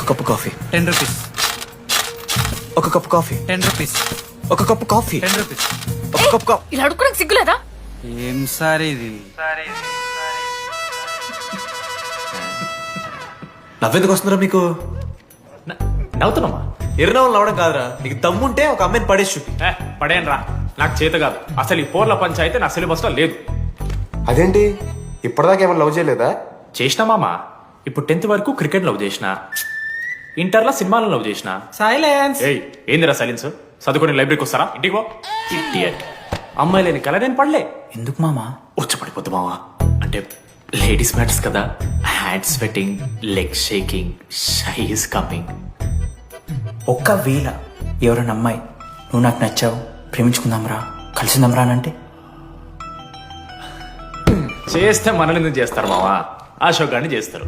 Cup coffee. 10 rupees. ఒక cup coffee. 10 rupees. ఒక cup coffee. 10 rupees. ఒక కప్పు కాఫీ. ఇలా అడుక్కోడానికి సిగ్గులేదా? ఏం సార్ ఇది? నవ్వెందుకు వస్తున్నారా మీకు? నవ్వుతున్నామా? ఎర్రనవ్వులు నవ్వడం కాదురా, నీకు దమ్ముంటే ఒక అమ్మాయిని పడేసి చూపి. పడేయను రా, నాకు చేత కాదు. అసలు ఈ పోర్ల పంచాయితీ నా సిలబస్ లో లేదు. అదేంటి ఇప్పటిదాకా ఏమైనా లవ్ చేయలేదా? చేసినా మామా, ఇప్పుడు 10th వరకు క్రికెట్ లవ్ చేసిన, ఇంటర్లో సినిమాలను లవ్ చేసిన. సైలెన్స్. ఏయ్ ఏందిరా సైలెన్స్? చదువుకొని లైబ్రరీకి వస్తారా? ఇంటికి పో. ఇడియట్. అమ్మాయి లేని కల నేను పడలే. ఎందుకు మామా? వచ్చపడిపోద్దు మావా. అంటే లేడీస్ మ్యాటర్స్ కదా, hand sweating, leg shaking, shy is coming. ఒక్కవేళ ఎవరైనా అమ్మాయి నువ్వు నాకు నచ్చావు, ప్రేమించుకుందాంరా, కలిసిందాంరా అని అంటే చేస్తే మనల్ని ఎందుకు చేస్తారు మావా? అశోక్ గారిని చేస్తారు.